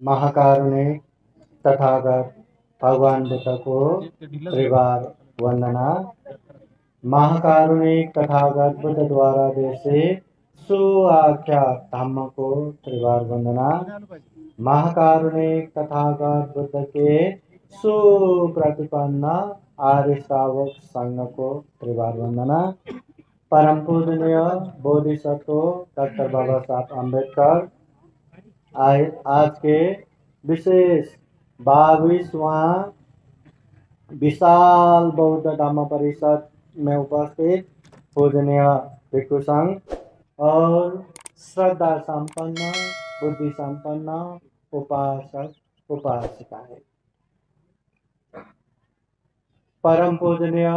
महाकारुणिक तथागत भगवान बुद्ध को त्रिवार वंदना। महाकारुणिक तथागत बुद्ध द्वारा जैसे सुआख्यात धम्म को त्रिवार वंदना। महाकारुणिक तथागत बुद्ध के सुप्रतिपन्न आर्य श्रावक संघ को त्रिवार वंदना। परम पूजनीय बोधिसत्व डॉक्टर बाबा साहब अम्बेडकर आज के विशेष 22वां विशाल बौद्ध धम्म परिषद में उपस्थित पूजनीय भिक्षु संघ और श्रद्धा संपन्न बुद्धि संपन्न उपासक उपासिकाएं, परम पूजनीय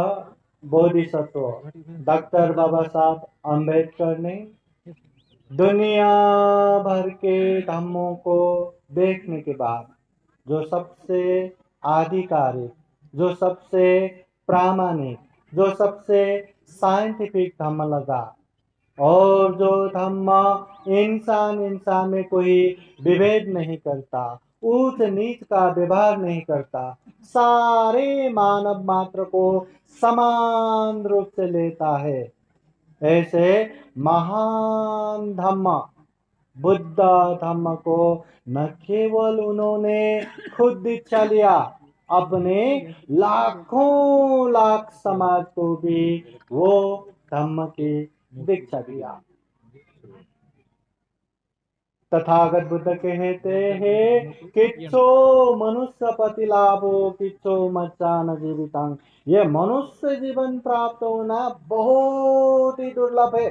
बोधिसत्व डॉक्टर बाबा साहब अम्बेडकर ने दुनिया भर के धम्मों को देखने के बाद जो सबसे आधिकारिक, जो सबसे प्रामाणिक, जो सबसे साइंटिफिक धम्म लगा और जो धम्म इंसान में कोई विभेद नहीं करता, ऊंच नीच का व्यवहार नहीं करता, सारे मानव मात्र को समान रूप से लेता है, ऐसे महान धम्म बुद्ध धम्म को न केवल उन्होंने खुद दीक्षा लिया, अपने लाखों लाख समाज को भी वो धम्म की दीक्षा दिया। तथागत बुद्ध कहते हैं किच्छो मनुष्य पति लाभो किच्छो मच्चान जीवितांग। ये मनुष्य जीवन प्राप्त होना बहुत ही दुर्लभ है।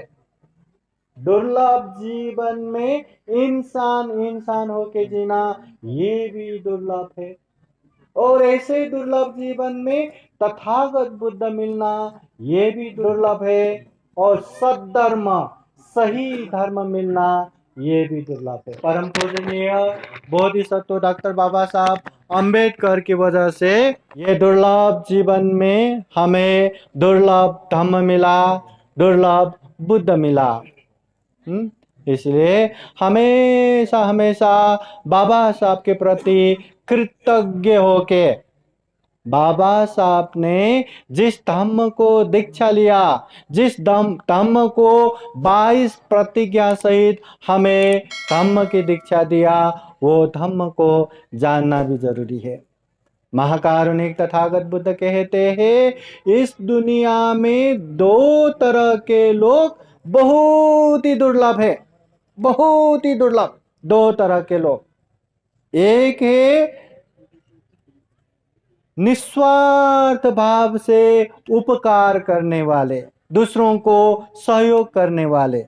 दुर्लभ जीवन में इंसान होके जीना ये भी दुर्लभ है, और ऐसे दुर्लभ जीवन में तथागत बुद्ध मिलना ये भी दुर्लभ है, और सद्धर्म सही धर्म मिलना ये भी दुर्लभ है। परम पूजनीय बोधिसत्व डॉक्टर बाबा साहब अम्बेडकर की वजह से ये दुर्लभ जीवन में हमें दुर्लभ धम्म मिला, दुर्लभ बुद्ध मिला। इसलिए हमेशा हमेशा बाबा साहब के प्रति कृतज्ञ होके, बाबा साहब ने जिस धम्म को दीक्षा लिया, जिस धम्म को 22 प्रतिज्ञा सहित हमें धम्म की दीक्षा दिया, वो धम्म को जानना भी जरूरी है। महाकारुणिक तथागत बुद्ध कहते हैं इस दुनिया में 2 तरह के लोग बहुत ही दुर्लभ है, बहुत ही दुर्लभ 2 तरह के लोग। एक है निस्वार्थ भाव से उपकार करने वाले, दूसरों को सहयोग करने वाले।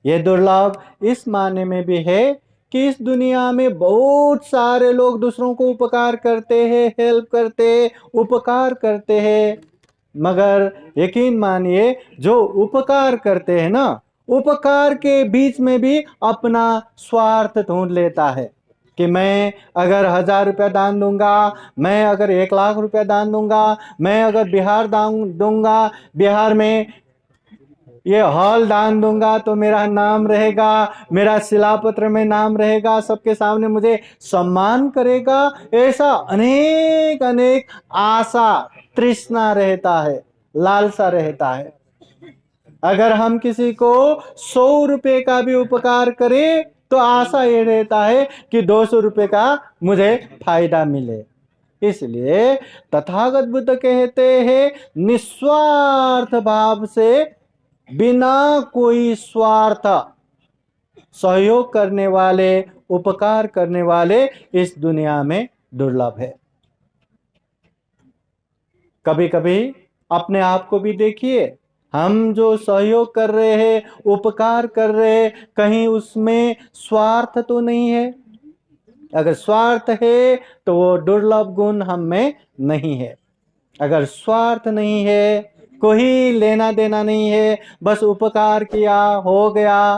ये दुर्लभ इस मायने में भी है कि इस दुनिया में बहुत सारे लोग दूसरों को उपकार करते हैं, हेल्प करते हैं, उपकार करते हैं, मगर यकीन मानिए जो उपकार करते हैं ना, उपकार के बीच में भी अपना स्वार्थ ढूंढ लेता है कि मैं अगर 1000 रुपया दान दूंगा, मैं अगर 1 लाख रुपया दान दूंगा, मैं अगर बिहार दान दूंगा, बिहार में ये हॉल दान दूंगा तो मेरा नाम रहेगा, मेरा शिलापत्र में नाम रहेगा, सबके सामने मुझे सम्मान करेगा। ऐसा अनेक अनेक आशा तृष्णा रहता है, लालसा रहता है। अगर हम किसी को 100 रुपये का भी उपकार करें तो आशा ये रहता है कि 200 रुपये का मुझे फायदा मिले। इसलिए तथागत बुद्ध कहते हैं निस्वार्थ भाव से, बिना कोई स्वार्थ सहयोग करने वाले, उपकार करने वाले इस दुनिया में दुर्लभ है। कभी कभी अपने आप को भी देखिए, हम जो सहयोग कर रहे हैं, उपकार कर रहे हैं, कहीं उसमें स्वार्थ तो नहीं है। अगर स्वार्थ है तो वो दुर्लभ गुण हम में नहीं है। अगर स्वार्थ नहीं है, कोई लेना देना नहीं है, बस उपकार किया हो गया,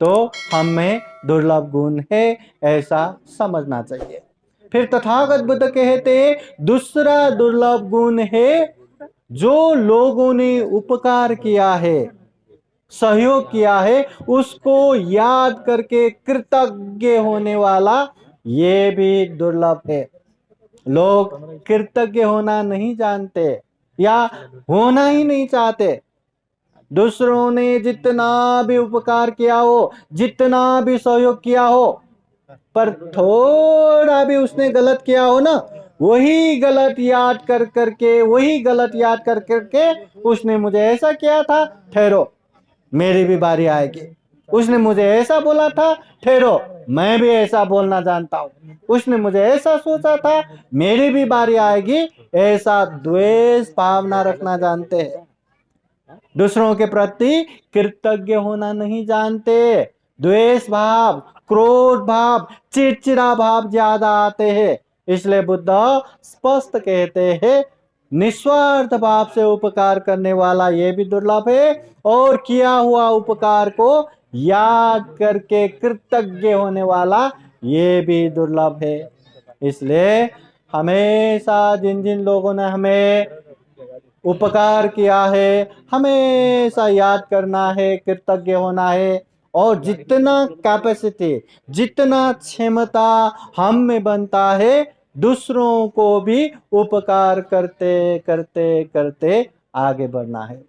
तो हम में दुर्लभ गुण है, ऐसा समझना चाहिए। फिर तथागत बुद्ध कहते दूसरा दुर्लभ गुण है जो लोगों ने उपकार किया है, सहयोग किया है, उसको याद करके कृतज्ञ होने वाला ये भी दुर्लभ है। लोग कृतज्ञ होना नहीं जानते या होना ही नहीं चाहते। दूसरों ने जितना भी उपकार किया हो, जितना भी सहयोग किया हो, पर थोड़ा भी उसने गलत किया हो ना, वही गलत याद कर करके, वही गलत याद कर करके, उसने मुझे ऐसा किया था, ठहरो मेरी भी बारी आएगी। उसने मुझे ऐसा बोला था, ठहरो मैं भी ऐसा बोलना जानता हूँ। उसने मुझे ऐसा सोचा था, मेरी भी बारी आएगी। ऐसा द्वेष भावना रखना जानते हैं। दूसरों के प्रति कृतज्ञ होना नहीं जानते। द्वेष भाव, क्रोध भाव, चिड़चिड़ा भाव ज्यादा आते हैं। इसलिए बुद्ध स्पष्ट कहते हैं, निस्वार्थ भाव से उपकार करने वाला ये भी दुर्लभ है, और किया हुआ उपकार को याद करके कृतज्ञ होने वाला ये भी दुर्लभ है। इसलिए हमेशा जिन जिन लोगों ने हमें उपकार किया है, हमेशा याद करना है, कृतज्ञ होना है, और जितना कैपेसिटी, जितना क्षमता हम में बनता है, दूसरों को भी उपकार करते करते करते आगे बढ़ना है।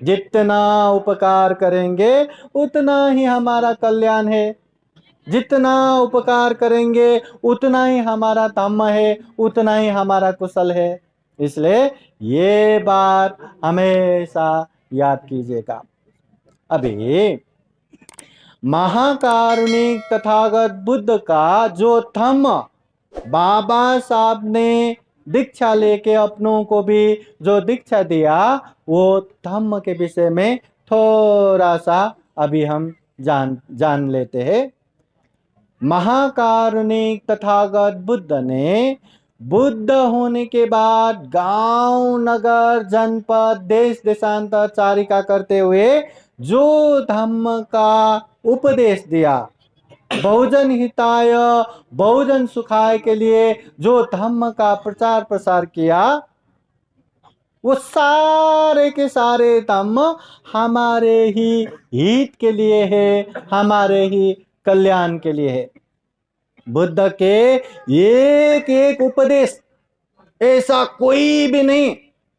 जितना उपकार करेंगे उतना ही हमारा कल्याण है। जितना उपकार करेंगे उतना ही हमारा धम्म है, उतना ही हमारा कुशल है। इसलिए ये बात हमेशा याद कीजिएगा। अभी महाकारुणिक तथागत बुद्ध का जो धम्म बाबा साहब ने दीक्षा लेके अपनों को भी जो दीक्षा दिया, वो धम्म के विषय में थोड़ा सा अभी हम जान लेते हैं। महाकारुणिक तथागत बुद्ध ने बुद्ध होने के बाद गांव, नगर, जनपद, देश देशांतर चारिका करते हुए जो धम्म का उपदेश दिया, बहुजन हिताय, बहुजन सुखाय के लिए जो धम्म का प्रचार प्रसार किया, वो सारे के सारे धम्म हमारे ही हित के लिए है, हमारे ही कल्याण के लिए है। बुद्ध के एक एक उपदेश ऐसा कोई भी नहीं,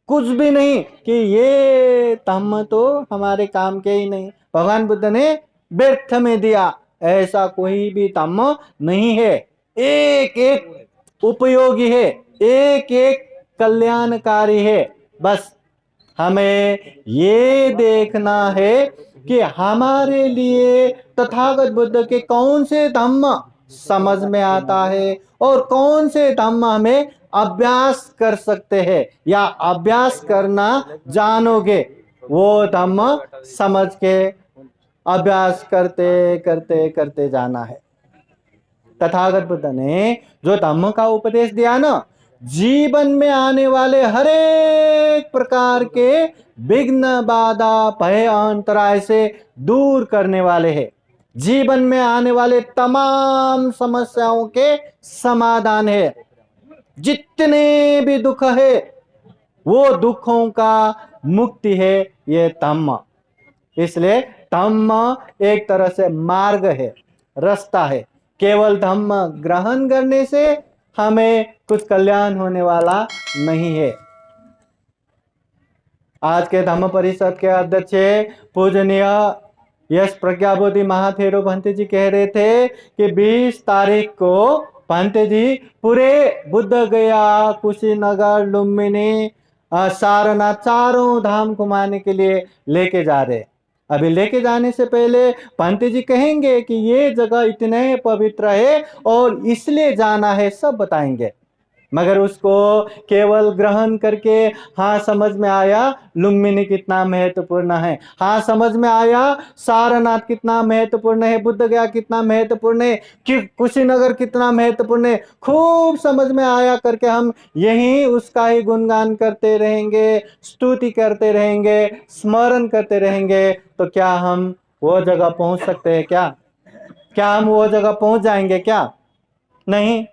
कुछ भी नहीं कि ये धम्म तो हमारे काम के ही नहीं, भगवान बुद्ध ने व्यर्थ में दिया, ऐसा कोई भी धम्म नहीं है। एक एक उपयोगी है, एक एक कल्याणकारी है। बस हमें ये देखना है कि हमारे लिए तथागत बुद्ध के कौन से धम्म समझ में आता है, और कौन से धम्म हमें अभ्यास कर सकते हैं, या अभ्यास करना जानोगे, वो धम्म समझ के अभ्यास करते करते करते जाना है। तथागत बुद्ध ने जो धम्म का उपदेश दिया ना, जीवन में आने वाले हर एक प्रकार के विघ्न, बाधा, भय, अंतराय से दूर करने वाले हैं। जीवन में आने वाले तमाम समस्याओं के समाधान है। जितने भी दुख है, वो दुखों का मुक्ति है ये धम्म। इसलिए धम्म एक तरह से मार्ग है, रास्ता है। केवल धम्म ग्रहण करने से हमें कुछ कल्याण होने वाला नहीं है। आज के धम्म परिषद के अध्यक्ष पूजनीय यश प्रज्ञाबोधि महाथेरो भंते जी कह रहे थे कि 20 तारीख को भंते जी पूरे बुद्ध गया, कुशीनगर, लुम्बिनी, सारनाथ, चारों धाम घुमाने के लिए लेके जा रहे। अभी लेके जाने से पहले भंते जी कहेंगे कि ये जगह इतने पवित्र है और इसलिए जाना है, सब बताएंगे। मगर उसको केवल ग्रहण करके, हाँ समझ में आया लुम्बिनी कितना महत्वपूर्ण है, हाँ समझ में आया सारनाथ कितना महत्वपूर्ण है, बुद्ध गया कितना महत्वपूर्ण है, कि कुशीनगर कितना महत्वपूर्ण है, खूब समझ में आया करके हम यही उसका ही गुणगान करते रहेंगे, स्तुति करते रहेंगे, स्मरण करते रहेंगे, तो क्या हम वो जगह पहुंच सकते हैं? क्या हम वो जगह पहुंच जाएंगे? क्या नहीं।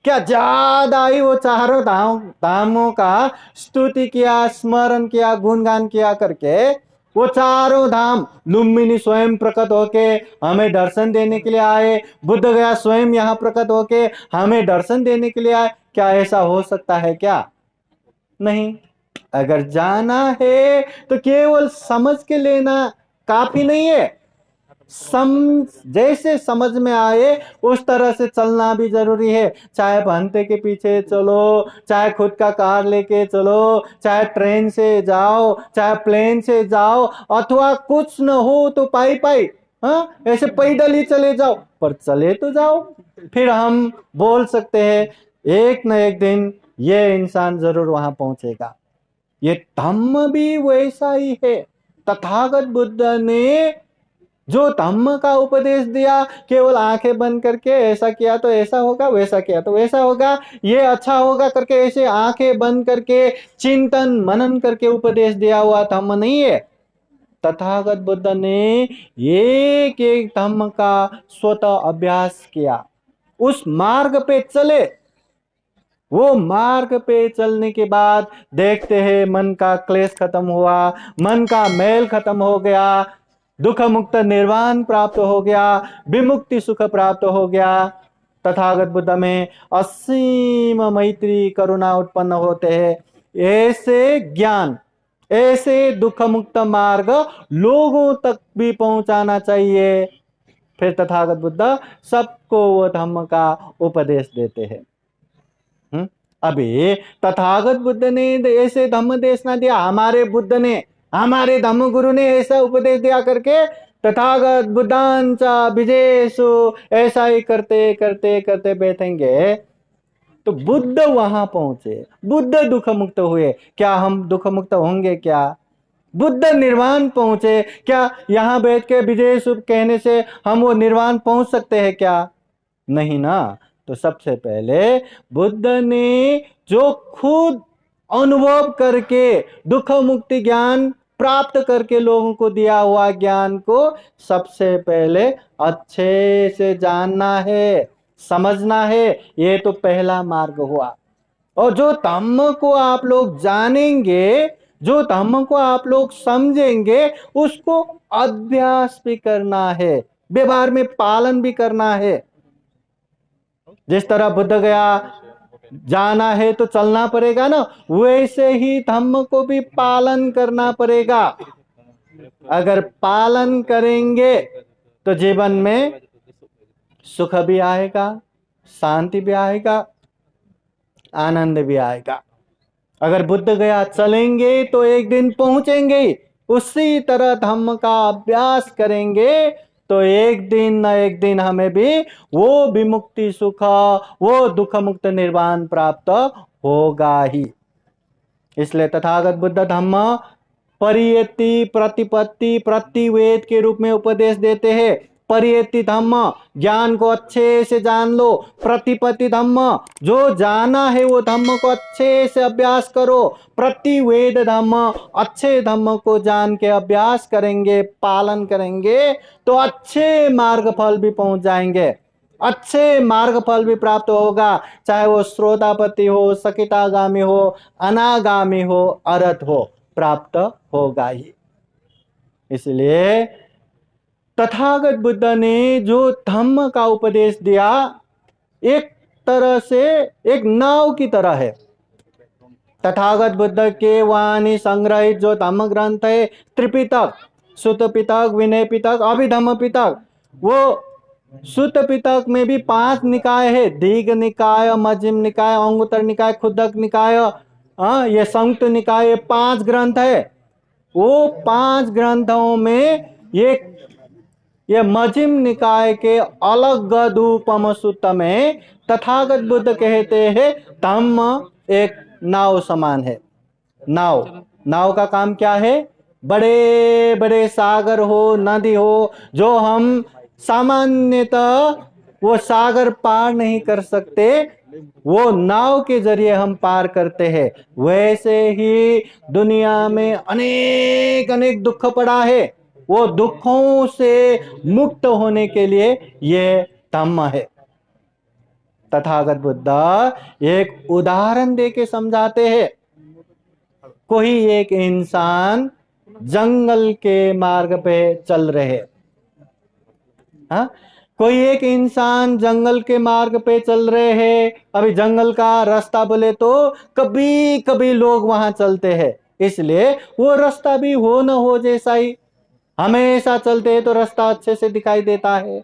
क्या ज्यादा ही वो चारों धामों का स्तुति किया, स्मरण किया, गुणगान किया करके वो चारों धाम लुम्बिनी स्वयं प्रकट होके हमें दर्शन देने के लिए आए, बुद्ध गया स्वयं यहाँ प्रकट होके हमें दर्शन देने के लिए आए। क्या ऐसा हो सकता है क्या? नहीं। अगर जाना है तो केवल समझ के लेना काफी नहीं है, जैसे समझ में आए उस तरह से चलना भी जरूरी है। चाहे भंते के पीछे चलो, चाहे खुद का कार लेके चलो, चाहे ट्रेन से जाओ, चाहे प्लेन से जाओ, अथवा कुछ न हो तो पाई पाई, हाँ ऐसे पैदल ही चले जाओ, पर चले तो जाओ। फिर हम बोल सकते हैं एक न एक दिन ये इंसान जरूर वहां पहुंचेगा। ये धम्म भी वैसा ही है। तथागत बुद्ध ने जो धम्म का उपदेश दिया, केवल आंखें बंद करके ऐसा किया तो ऐसा होगा, वैसा किया तो वैसा होगा, ये अच्छा होगा करके ऐसे आंखें बंद करके चिंतन मनन करके उपदेश दिया हुआ धम्म नहीं है। तथागत बुद्ध ने एक एक धम्म का स्वतः अभ्यास किया, उस मार्ग पे चले। वो मार्ग पे चलने के बाद देखते हैं मन का क्लेश खत्म हुआ, मन का मैल खत्म हो गया, दुख मुक्त निर्वाण प्राप्त हो गया, विमुक्ति सुख प्राप्त हो गया। तथागत बुद्ध में असीम मैत्री करुणा उत्पन्न होते हैं। ऐसे ज्ञान, ऐसे दुख मुक्त मार्ग लोगों तक भी पहुंचाना चाहिए। फिर तथागत बुद्ध सबको वो धम्म का उपदेश देते हैं। अभी तथागत बुद्ध ने ऐसे धम्म देश ना दिया, हमारे बुद्ध ने, हमारे धम्म गुरु ने ऐसा उपदेश दिया करके तथागत बुद्धांचा विजयसु ऐसा ही करते करते करते बैठेंगे तो बुद्ध वहां पहुंचे, बुद्ध दुख मुक्त हुए, क्या हम दुख मुक्त होंगे? क्या बुद्ध निर्वाण पहुंचे, क्या यहां बैठ के विजय शुभ कहने से हम वो निर्वाण पहुंच सकते हैं क्या? नहीं ना। तो सबसे पहले बुद्ध ने जो खुद अनुभव करके दुख मुक्ति ज्ञान प्राप्त करके लोगों को दिया हुआ ज्ञान को सबसे पहले अच्छे से जानना है, समझना है। ये तो पहला मार्ग हुआ। और जो धम्म को आप लोग जानेंगे, जो धम्म को आप लोग समझेंगे, उसको अभ्यास भी करना है, व्यवहार में पालन भी करना है। जिस तरह बुद्ध गया जाना है तो चलना पड़ेगा ना, वैसे ही धम्म को भी पालन करना पड़ेगा। अगर पालन करेंगे तो जीवन में सुख भी आएगा, शांति भी आएगा, आनंद भी आएगा। अगर बुद्ध गया चलेंगे तो एक दिन पहुंचेंगे, उसी तरह धम्म का अभ्यास करेंगे तो एक दिन न एक दिन हमें भी वो विमुक्ति सुख, वो दुख मुक्त निर्वाण प्राप्त होगा ही। इसलिए तथागत बुद्ध धम्म परियति प्रतिपत्ति प्रतिवेद के रूप में उपदेश देते हैं। परियति धम्म, ज्ञान को अच्छे से जान लो। प्रतिपत्ति धम्म, जो जाना है वो धम्म को अच्छे से अभ्यास करो। प्रतिवेद धम्म, अच्छे धम्म को जान के अभ्यास करेंगे, पालन करेंगे तो अच्छे मार्ग फल भी पहुंच जाएंगे, अच्छे मार्ग फल भी प्राप्त होगा। चाहे वो श्रोतापति हो, सकितागामी हो, अनागामी हो, अरहत हो, प्राप्त होगा ही। इसलिए तथागत बुद्ध ने जो धम्म का उपदेश दिया, एक तरह से एक नाव की तरह है। तथागत बुद्ध के वाणी संग्रहित जो धम्म ग्रंथ है, त्रिपिटक, सुत्त पिटक, विनय पिटक, अभिधम्म पिटक, वो सुत्त पिटक में भी 5 निकाय है, दीघ निकाय, मध्यम निकाय, अंगुत्तर निकाय, खुद्दक निकाय, ये संयुक्त निकाय, 5 ग्रंथ है। वो 5 ग्रंथों में ये मध्यम निकाय के अलगदूपम सूत्र में तथागत बुद्ध कहते हैं धम्म एक नाव समान है। नाव का काम क्या है? बड़े बड़े सागर हो, नदी हो, जो हम सामान्यतः वो सागर पार नहीं कर सकते, वो नाव के जरिए हम पार करते हैं। वैसे ही दुनिया में अनेक अनेक दुख पड़ा है, वो दुखों से मुक्त होने के लिए ये धम्म है। तथागत बुद्ध एक उदाहरण देके समझाते हैं। कोई एक इंसान जंगल के मार्ग पे चल रहे। हाँ, कोई एक इंसान जंगल के मार्ग पे चल रहे हैं। अभी जंगल का रास्ता बोले तो कभी कभी लोग वहां चलते हैं, इसलिए वो रास्ता भी हो न हो जैसा ही। हमेशा चलते हैं तो रास्ता अच्छे से दिखाई देता है,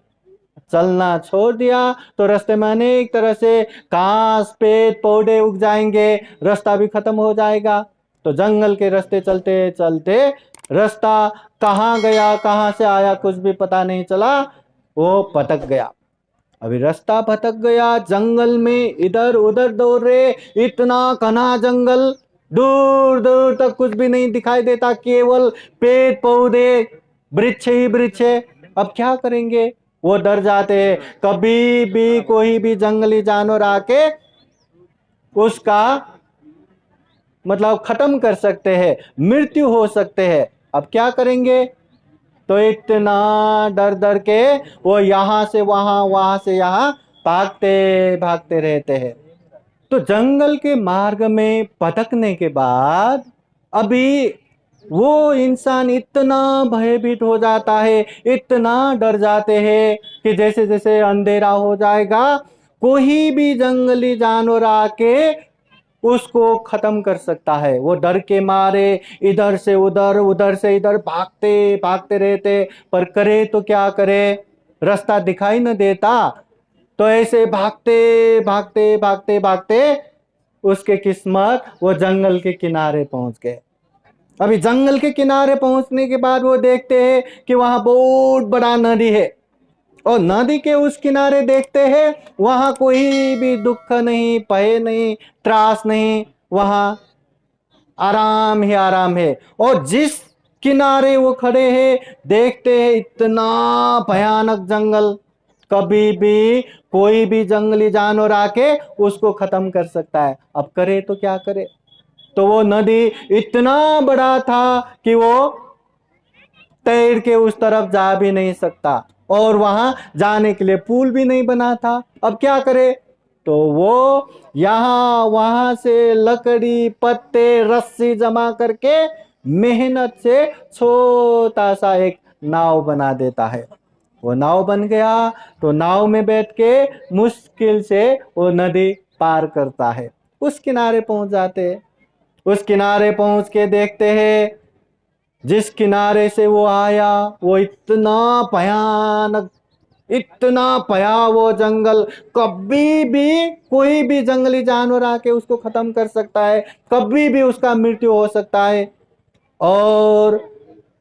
चलना छोड़ दिया तो रास्ते में अनेक तरह से घास पेड़ पौधे उग जाएंगे, रास्ता भी खत्म हो जाएगा। तो जंगल के रास्ते चलते चलते रास्ता कहाँ गया कहाँ से आया कुछ भी पता नहीं चला, वो भटक गया। अभी रास्ता भटक गया, जंगल में इधर उधर दौड़ रहे, इतना घना जंगल, दूर दूर तक कुछ भी नहीं दिखाई देता, केवल पेड़ पौधे वृक्ष ही वृक्ष है। अब क्या करेंगे, वो डर जाते हैं, कभी भी कोई भी जंगली जानवर आके उसका मतलब खत्म कर सकते हैं, मृत्यु हो सकते हैं। अब क्या करेंगे, तो इतना डर डर के वो यहां से वहां वहां से यहां भागते भागते रहते हैं। तो जंगल के मार्ग में भटकने के बाद अभी वो इंसान इतना भयभीत हो जाता है, इतना डर जाते हैं कि जैसे जैसे अंधेरा हो जाएगा कोई भी जंगली जानवर आके उसको खत्म कर सकता है। वो डर के मारे इधर से उधर उधर से इधर भागते भागते रहते, पर करे तो क्या करे, रास्ता दिखाई न देता। तो ऐसे भागते भागते भागते भागते उसके किस्मत वो जंगल के किनारे पहुंच गए। अभी जंगल के किनारे पहुंचने के बाद वो देखते हैं कि वहां बहुत बड़ा नदी है, और नदी के उस किनारे देखते हैं वहां कोई भी दुख नहीं, भय नहीं, त्रास नहीं, वहां आराम ही आराम है। और जिस किनारे वो खड़े हैं देखते हैं इतना भयानक जंगल, कभी भी कोई भी जंगली जानवर आके उसको खत्म कर सकता है। अब करे तो क्या करे, तो वो नदी इतना बड़ा था कि वो तैर के उस तरफ जा भी नहीं सकता, और वहां जाने के लिए पुल भी नहीं बना था। अब क्या करे, तो वो यहां वहां से लकड़ी पत्ते रस्सी जमा करके मेहनत से छोटा सा एक नाव बना देता है। वो नाव बन गया तो नाव में बैठ के मुश्किल से वो नदी पार करता है, उस किनारे पहुंच जाते हैं। उस किनारे पहुंच के देखते हैं जिस किनारे से वो आया वो इतना भयानक, इतना भयावह जंगल, कभी भी कोई भी जंगली जानवर आके उसको खत्म कर सकता है, कभी भी उसका मृत्यु हो सकता है। और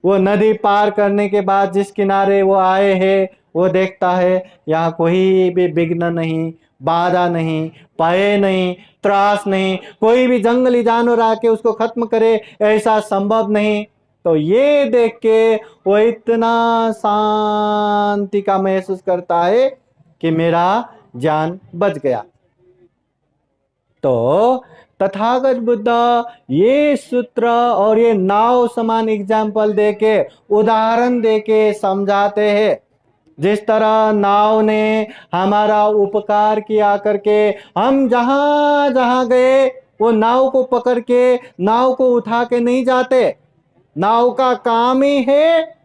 वो नदी पार करने के बाद जिस किनारे वो आए हैं वो देखता है यहाँ कोई भी विघ्न नहीं, बाधा नहीं, भय नहीं, त्रास नहीं, कोई भी जंगली जानवर आके उसको खत्म करे ऐसा संभव नहीं। तो ये देख के वो इतना शांति का महसूस करता है कि मेरा जान बच गया। तो तथागत बुद्ध ये सूत्र और ये नाव समान एग्जाम्पल देके, उदाहरण देके समझाते हैं। जिस तरह नाव ने हमारा उपकार किया करके हम जहां जहां गए वो नाव को पकड़ के नाव को उठा के नहीं जाते, नाव का काम ही है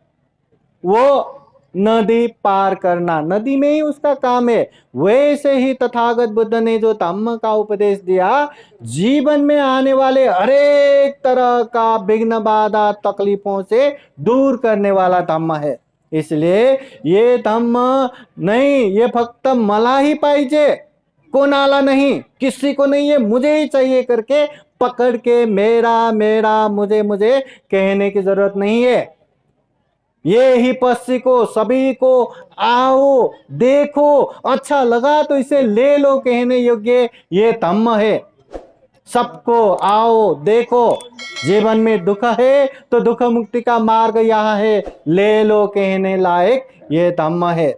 वो नदी पार करना, नदी में ही उसका काम है। वैसे ही तथागत बुद्ध ने जो धम्म का उपदेश दिया, जीवन में आने वाले हरेक तरह का विघ्न बाधा तकलीफों से दूर करने वाला धम्म है। इसलिए ये धम्म नहीं, ये फक्त मला ही पाहिजे, कोणाला नहीं, किसी को नहीं, ये मुझे ही चाहिए करके पकड़ के मेरा मेरा मुझे मुझे कहने की जरूरत नहीं है। ये ही पस्सी को सभी को आओ देखो अच्छा लगा तो इसे ले लो कहने योग्य ये धम्म है। सबको आओ देखो, जीवन में दुख है तो दुख मुक्ति का मार्ग यहाँ है, ले लो कहने लायक ये धम्म है।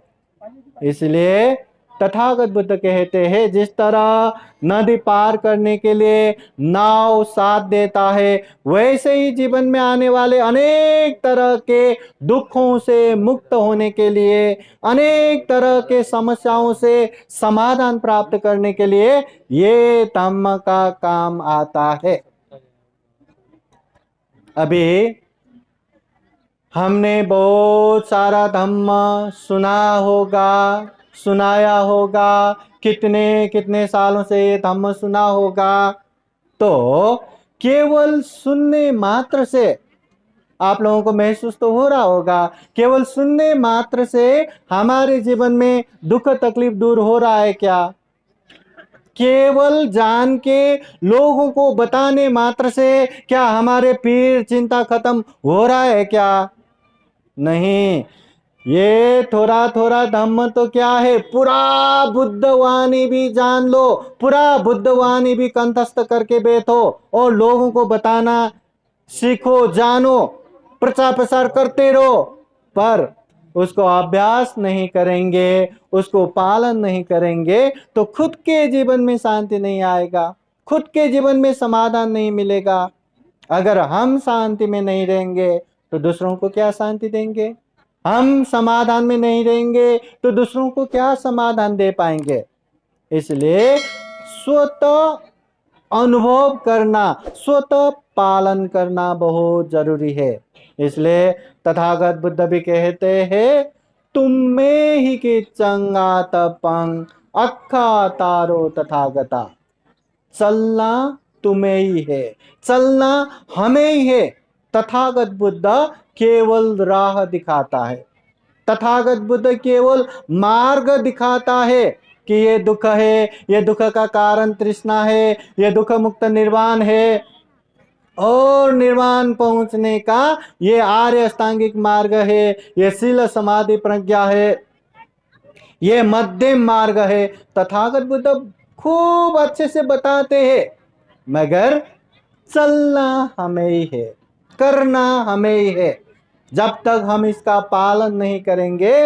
इसलिए तथागत बुद्ध कहते हैं जिस तरह नदी पार करने के लिए नाव साथ देता है, वैसे ही जीवन में आने वाले अनेक तरह के दुखों से मुक्त होने के लिए, अनेक तरह के समस्याओं से समाधान प्राप्त करने के लिए ये धम्म का काम आता है। अभी हमने बहुत सारा धम्म सुना होगा, सुनाया होगा, कितने कितने सालों से ये धम्म सुना होगा। तो केवल सुनने मात्र से आप लोगों को महसूस तो हो रहा होगा, केवल सुनने मात्र से हमारे जीवन में दुख तकलीफ दूर हो रहा है क्या? केवल जान के लोगों को बताने मात्र से क्या हमारे पीर चिंता खत्म हो रहा है क्या? नहीं। ये थोड़ा थोड़ा धम्म तो क्या है, पूरा बुद्धवाणी भी जान लो, पूरा बुद्धवाणी भी कंठस्थ करके बैठो और लोगों को बताना सीखो, जानो, प्रचार प्रसार करते रहो। पर उसको अभ्यास नहीं करेंगे, उसको पालन नहीं करेंगे तो खुद के जीवन में शांति नहीं आएगा, खुद के जीवन में समाधान नहीं मिलेगा। अगर हम शांति में नहीं रहेंगे तो दूसरों को क्या शांति देंगे? हम समाधान में नहीं रहेंगे तो दूसरों को क्या समाधान दे पाएंगे? इसलिए स्वतः अनुभव करना, स्वतः पालन करना बहुत जरूरी है। इसलिए तथागत बुद्ध भी कहते हैं, तुम में ही कि चंगा तपंग अक्खा तारो तथागता। चलना तुम्हें ही है, चलना हमें ही है। तथागत बुद्ध केवल राह दिखाता है, तथागत बुद्ध केवल मार्ग दिखाता है कि ये दुख है, ये दुख का कारण तृष्णा है, ये दुख मुक्त निर्वाण है और निर्वाण पहुंचने का ये आर्य अष्टांगिक मार्ग है, ये शील समाधि प्रज्ञा है, ये मध्यम मार्ग है। तथागत बुद्ध खूब अच्छे से बताते हैं, मगर चलना हमें ही है, करना हमें ही है। जब तक हम इसका पालन नहीं करेंगे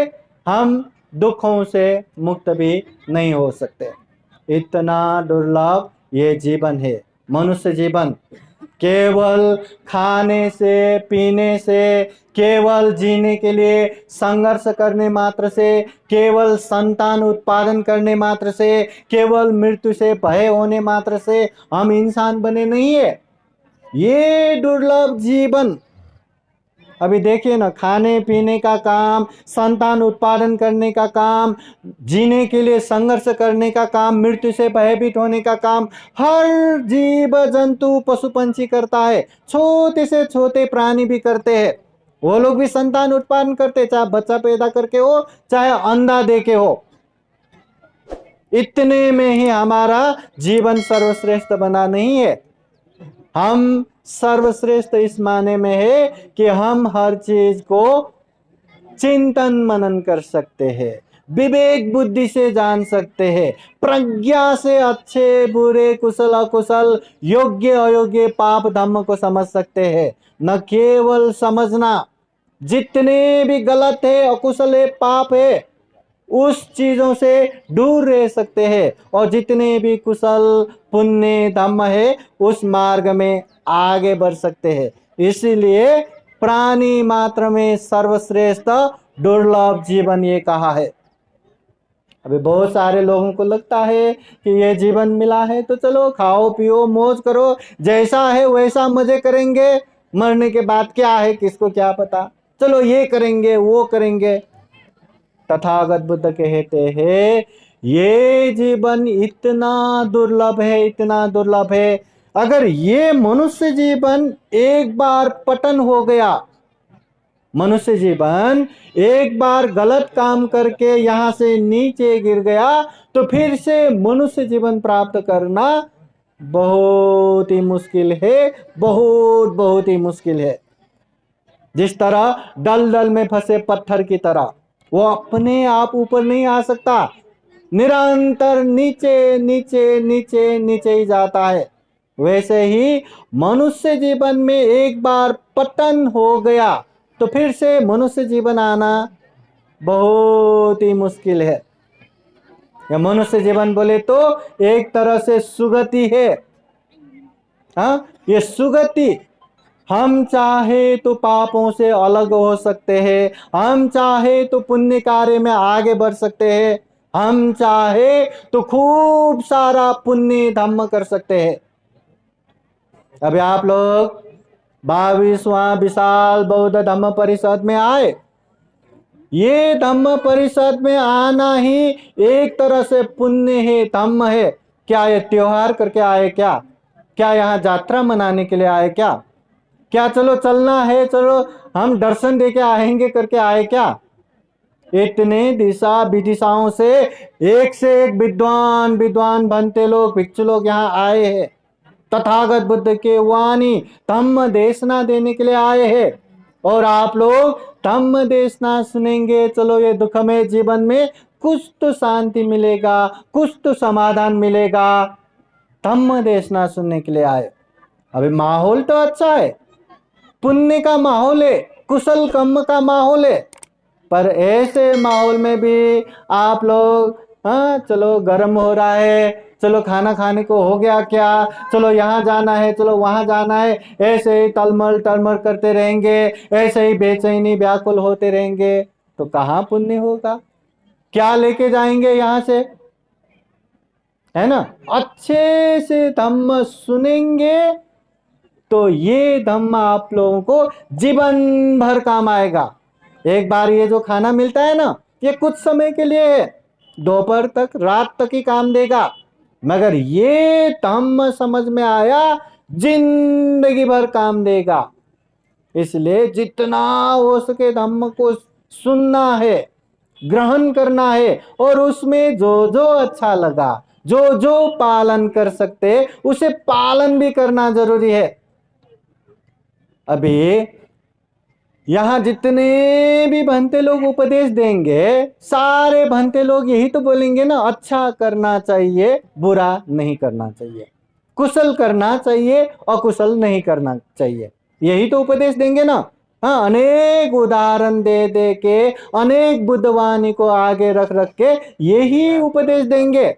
हम दुखों से मुक्त भी नहीं हो सकते। इतना दुर्लभ ये जीवन है, मनुष्य जीवन। केवल खाने से, पीने से, केवल जीने के लिए संघर्ष करने मात्र से, केवल संतान उत्पादन करने मात्र से, केवल मृत्यु से भय होने मात्र से हम इंसान बने नहीं है। ये दुर्लभ जीवन, अभी देखिए ना, खाने पीने का काम, संतान उत्पादन करने का काम, जीने के लिए संघर्ष करने का काम, मृत्यु से भयभीत होने का काम हर जीव जंतु पशु पंछी करता है। छोटे से छोटे प्राणी भी करते हैं, वो लोग भी संतान उत्पादन करते, चाहे बच्चा पैदा करके हो चाहे अंडा दे के हो। इतने में ही हमारा जीवन सर्वश्रेष्ठ बना नहीं है। हम सर्वश्रेष्ठ इस माने में है कि हम हर चीज को चिंतन मनन कर सकते हैं, विवेक बुद्धि से जान सकते हैं, प्रज्ञा से अच्छे बुरे कुशल अकुशल योग्य अयोग्य पाप धर्म को समझ सकते हैं। न केवल समझना, जितने भी गलत है, अकुशल है, पाप है, उस चीजों से दूर रह सकते हैं और जितने भी कुशल पुण्य धम्म है उस मार्ग में आगे बढ़ सकते हैं। इसीलिए प्राणी मात्र में सर्वश्रेष्ठ दुर्लभ जीवन ये कहा है। अभी बहुत सारे लोगों को लगता है कि ये जीवन मिला है तो चलो खाओ पियो मौज करो, जैसा है वैसा मजे करेंगे, मरने के बाद क्या है किसको क्या पता, चलो ये करेंगे वो करेंगे। तथागत बुद्ध कहते हैं ये जीवन इतना दुर्लभ है, इतना दुर्लभ है। अगर ये मनुष्य जीवन एक बार पतन हो गया, मनुष्य जीवन एक बार गलत काम करके यहां से नीचे गिर गया तो फिर से मनुष्य जीवन प्राप्त करना बहुत ही मुश्किल है, बहुत बहुत ही मुश्किल है। जिस तरह दलदल में फंसे पत्थर की तरह वो अपने आप ऊपर नहीं आ सकता, निरंतर नीचे नीचे नीचे नीचे ही जाता है। वैसे ही मनुष्य जीवन में एक बार पतन हो गया तो फिर से मनुष्य जीवन आना बहुत ही मुश्किल है। या मनुष्य जीवन बोले तो एक तरह से सुगति है। हाँ, ये सुगति, हम चाहे तो पापों से अलग हो सकते हैं, हम चाहे तो पुण्य कार्य में आगे बढ़ सकते हैं, हम चाहे तो खूब सारा पुण्य धर्म कर सकते हैं। अभी आप लोग 22वां विशाल बौद्ध धम्म परिषद में आए। ये धम्म परिषद में आना ही एक तरह से पुण्य है, धम्म है। क्या ये त्योहार करके आए क्या? क्या यहाँ यात्रा मनाने के लिए आए क्या? क्या चलो चलना है, चलो हम दर्शन दे के आएंगे करके आए क्या? इतने दिशा विदिशाओं से एक विद्वान विद्वान बनते लोग, भिक्षु लोग यहाँ आए हैं। तथागत बुद्ध के वाणी धम्म देशना देने के लिए आए हैं। और आप लोग धम्म देशना सुनेंगे, चलो ये दुखमय जीवन में कुछ तो शांति मिलेगा, कुछ तो समाधान मिलेगा। धम्म देशना सुनने के लिए आए। अभी माहौल तो अच्छा है, पुण्य का माहौल है, कुशल कर्म का माहौल है, पर ऐसे माहौल में भी आप लोग हाँ चलो गर्म हो रहा है, चलो खाना खाने को हो गया क्या, चलो यहाँ जाना है, चलो वहां जाना है, ऐसे ही तलमल तलमल करते रहेंगे, ऐसे ही बेचैनी व्याकुल होते रहेंगे, तो कहाँ पुण्य होगा? क्या लेके जाएंगे यहाँ से? है ना? अच्छे से धम्म सुनेंगे तो ये धम्म आप लोगों को जीवन भर काम आएगा। एक बार ये जो खाना मिलता है ना, ये कुछ समय के लिए है, दोपहर तक रात तक ही काम देगा, मगर ये धम्म समझ में आया जिंदगी भर काम देगा। इसलिए जितना हो सके धम्म को सुनना है, ग्रहण करना है, और उसमें जो जो अच्छा लगा, जो जो पालन कर सकते उसे पालन भी करना जरूरी है। अभी यहां जितने भी भंते लोग उपदेश देंगे, सारे भंते लोग यही तो बोलेंगे ना, अच्छा करना चाहिए, बुरा नहीं करना चाहिए, कुशल करना चाहिए, अकुशल नहीं करना चाहिए, यही तो उपदेश देंगे ना। हाँ, अनेक उदाहरण दे दे के, अनेक बुद्धवाणी को आगे रख रख के यही उपदेश देंगे।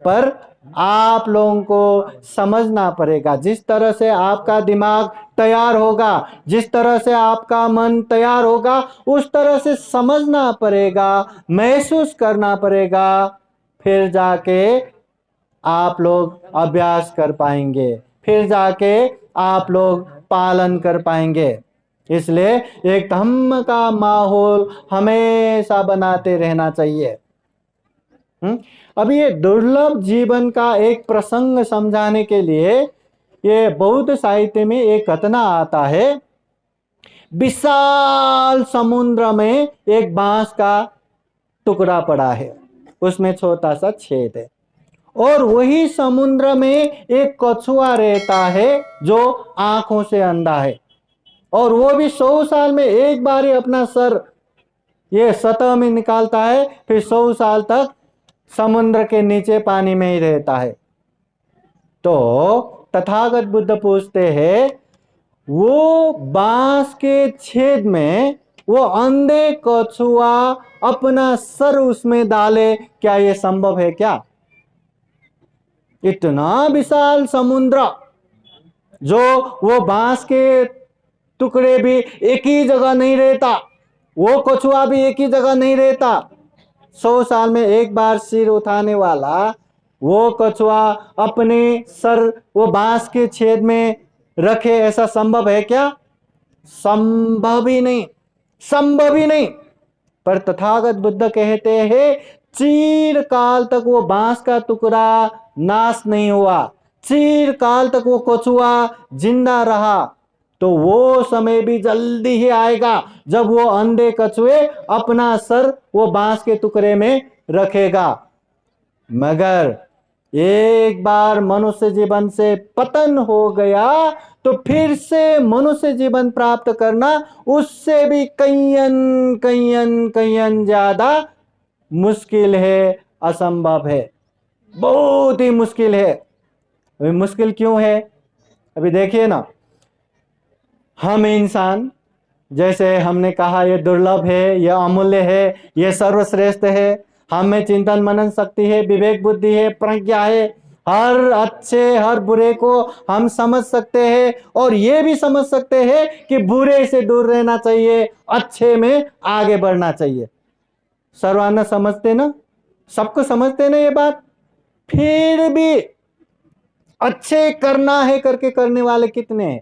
पर आप लोगों को समझना पड़ेगा, जिस तरह से आपका दिमाग तैयार होगा, जिस तरह से आपका मन तैयार होगा, उस तरह से समझना पड़ेगा, महसूस करना पड़ेगा, फिर जाके आप लोग अभ्यास कर पाएंगे, फिर जाके आप लोग पालन कर पाएंगे। इसलिए एक धम्म का माहौल हमेशा बनाते रहना चाहिए। अभी ये दुर्लभ जीवन का एक प्रसंग समझाने के लिए ये बौद्ध साहित्य में एक घटना आता है। विशाल समुद्र में एक बांस का टुकड़ा पड़ा है, उसमें छोटा सा छेद है, और वही समुद्र में एक कछुआ रहता है जो आंखों से अंधा है, और वो भी 100 साल में एक बार ही अपना सर ये सतह में निकालता है, फिर 100 साल तक समुद्र के नीचे पानी में ही रहता है। तो तथागत बुद्ध पूछते हैं, वो बांस के छेद में वो अंधे कछुआ अपना सर उसमें डाले, क्या ये संभव है क्या? इतना विशाल समुद्र, जो वो बांस के टुकड़े भी एक ही जगह नहीं रहता, वो कछुआ भी एक ही जगह नहीं रहता, 100 साल में एक बार सिर उठाने वाला वो कछुआ अपने सर वो बांस के छेद में रखे, ऐसा संभव है क्या? संभव ही नहीं, संभव ही नहीं। पर तथागत बुद्ध कहते हैं, चीर काल तक वो बांस का टुकड़ा नाश नहीं हुआ, चीर काल तक वो कछुआ जिंदा रहा, तो वो समय भी जल्दी ही आएगा जब वो अंधे कछुए अपना सर वो बांस के टुकड़े में रखेगा। मगर एक बार मनुष्य जीवन से पतन हो गया तो फिर से मनुष्य जीवन प्राप्त करना उससे भी कईयन कईयन कईयन ज्यादा मुश्किल है, असंभव है, बहुत ही मुश्किल है। अभी मुश्किल क्यों है? अभी देखिए ना, हम इंसान, जैसे हमने कहा, ये दुर्लभ है, ये अमूल्य है, ये सर्वश्रेष्ठ है, हम में चिंतन मनन शक्ति है, विवेक बुद्धि है, प्रज्ञा है, हर अच्छे हर बुरे को हम समझ सकते हैं, और ये भी समझ सकते हैं कि बुरे से दूर रहना चाहिए, अच्छे में आगे बढ़ना चाहिए। सर्वाना समझते ना, सबको समझते ना ये बात, फिर भी अच्छे करना है करके करने वाले कितने हैं?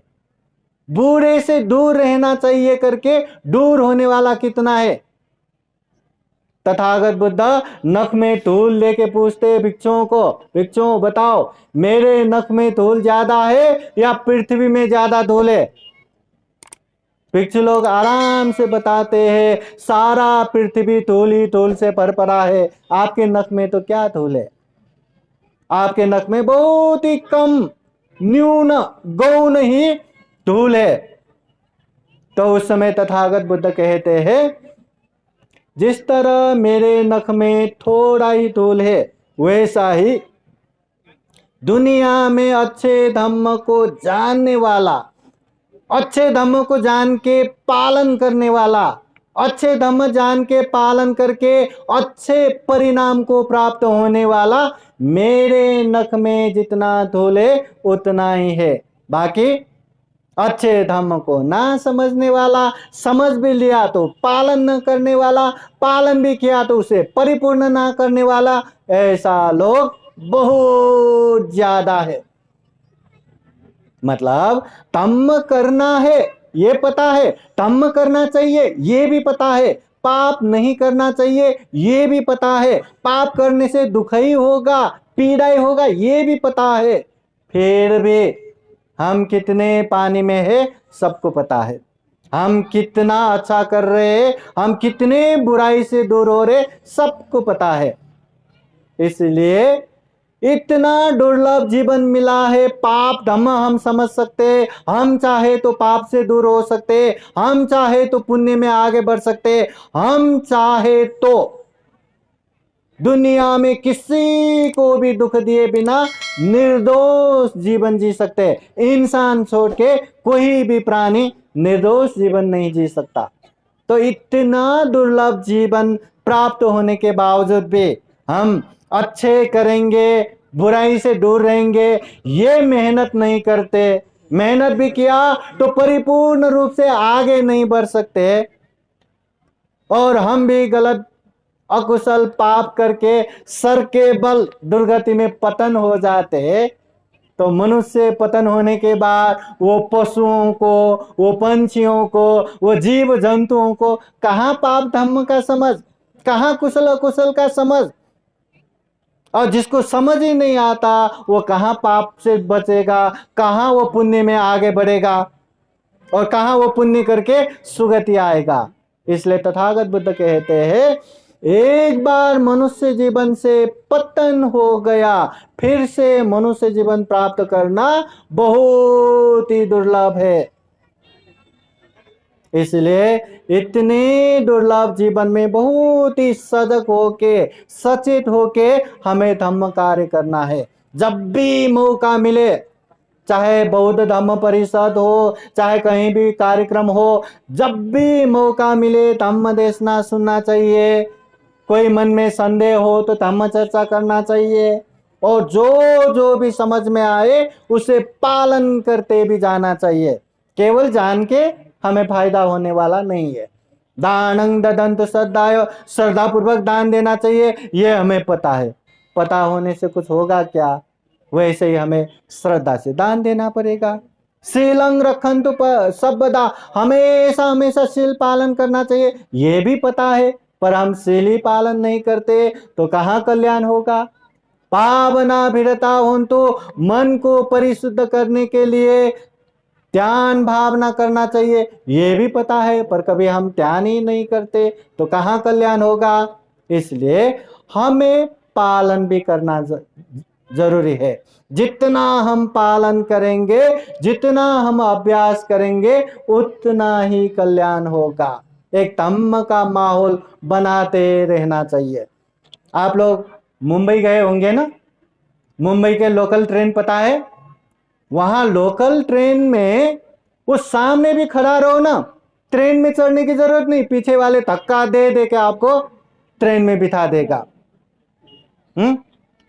बुरे से दूर रहना चाहिए करके दूर होने वाला कितना है। तथागत बुद्ध नख में धूल लेके पूछते भिक्षुओं को, भिक्षुओं बताओ मेरे नख में धूल ज्यादा है या पृथ्वी में ज्यादा धूल है। भिक्षु लोग आराम से बताते हैं सारा पृथ्वी धूल ही धूल से भर पड़ा है, आपके नख में तो क्या धूल है, आपके नख में बहुत ही कम न्यून गौण ही धूल है। तो उस समय तथागत बुद्ध कहते हैं जिस तरह मेरे नख में थोड़ा ही धूल है वैसा ही दुनिया में अच्छे धम्म को जानने वाला, अच्छे धम्म को जान के पालन करने वाला, अच्छे धम्म जान के पालन करके अच्छे परिणाम को प्राप्त होने वाला मेरे नख में जितना धूल है उतना ही है। बाकी अच्छे धम्म को ना समझने वाला, समझ भी लिया तो पालन न करने वाला, पालन भी किया तो उसे परिपूर्ण ना करने वाला, ऐसा लोग बहुत ज्यादा है। मतलब धम्म करना है ये पता है, धम्म करना चाहिए ये भी पता है, पाप नहीं करना चाहिए ये भी पता है, पाप करने से दुख ही होगा, पीड़ा ही होगा ये भी पता है, फिर भी हम कितने पानी में है सबको पता है, हम कितना अच्छा कर रहे हैं, हम कितने बुराई से दूर हो रहे सबको पता है। इसलिए इतना दुर्लभ जीवन मिला है, पाप धम्म हम समझ सकते, हम चाहे तो पाप से दूर हो सकते, हम चाहे तो पुण्य में आगे बढ़ सकते, हम चाहे तो दुनिया में किसी को भी दुख दिए बिना निर्दोष जीवन जी सकते। इंसान छोड़ के कोई भी प्राणी निर्दोष जीवन नहीं जी सकता। तो इतना दुर्लभ जीवन प्राप्त होने के बावजूद भी हम अच्छे करेंगे, बुराई से दूर रहेंगे, ये मेहनत नहीं करते। मेहनत भी किया तो परिपूर्ण रूप से आगे नहीं बढ़ सकते, और हम भी गलत अकुशल पाप करके सर के बल दुर्गति में पतन हो जाते। तो मनुष्य पतन होने के बाद वो पशुओं को, वो पंछियों को, वो जीव जंतुओं को कहाँ पाप धर्म का समझ, कहाँ कुशल अकुशल का समझ, और जिसको समझ ही नहीं आता वो कहाँ पाप से बचेगा, कहाँ वो पुण्य में आगे बढ़ेगा, और कहाँ वो पुण्य करके सुगति आएगा। इसलिए तथागत बुद्ध कहते हैं एक बार मनुष्य जीवन से पतन हो गया, फिर से मनुष्य जीवन प्राप्त करना बहुत ही दुर्लभ है। इसलिए इतने दुर्लभ जीवन में बहुत ही सजग होके, सचेत होके हमें धम्म कार्य करना है। जब भी मौका मिले, चाहे बौद्ध धम्म परिषद हो, चाहे कहीं भी कार्यक्रम हो, जब भी मौका मिले धम्म देशना सुनना चाहिए। कोई मन में संदेह हो तो धम्म चर्चा करना चाहिए, और जो जो भी समझ में आए उसे पालन करते भी जाना चाहिए। केवल जान के हमें फायदा होने वाला नहीं है। दानं ददंत श्रद्धाय, श्रद्धा पूर्वक दान देना चाहिए ये हमें पता है, पता होने से कुछ होगा क्या, वैसे ही हमें श्रद्धा से दान देना पड़ेगा। शीलं रखन्तु सर्वदा, हमेशा हमेशा शील पालन करना चाहिए ये भी पता है, पर हम शील ही पालन नहीं करते तो कहाँ कल्याण होगा। पावनाभिरता होन्तु, मन को परिशुद्ध करने के लिए ध्यान भावना करना चाहिए ये भी पता है, पर कभी हम ध्यान ही नहीं करते तो कहाँ कल्याण होगा। इसलिए हमें पालन भी करना जरूरी है। जितना हम पालन करेंगे, जितना हम अभ्यास करेंगे उतना ही कल्याण होगा। एक धम्म का माहौल बनाते रहना चाहिए। आप लोग मुंबई गए होंगे ना, मुंबई के लोकल ट्रेन पता है, वहां लोकल ट्रेन में वो सामने भी खड़ा रहो ना, ट्रेन में चढ़ने की जरूरत नहीं, पीछे वाले धक्का दे दे के आपको ट्रेन में बिठा देगा।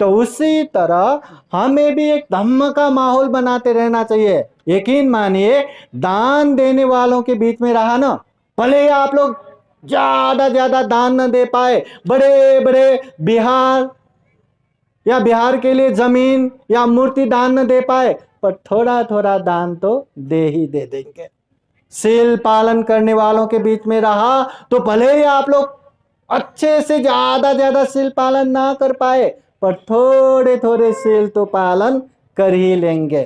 तो उसी तरह हमें भी एक धम्म का माहौल बनाते रहना चाहिए। यकीन मानिए दान देने वालों के बीच में रहा ना, भले ही आप लोग ज्यादा दान न दे पाए, बड़े बड़े बिहार या बिहार के लिए जमीन या मूर्ति दान न दे पाए, पर थोड़ा थोड़ा दान तो दे ही दे देंगे। सील पालन करने वालों के बीच में रहा तो भले ही आप लोग अच्छे से ज्यादा सील पालन ना कर पाए, पर थोड़े थोड़े सील तो पालन कर ही लेंगे।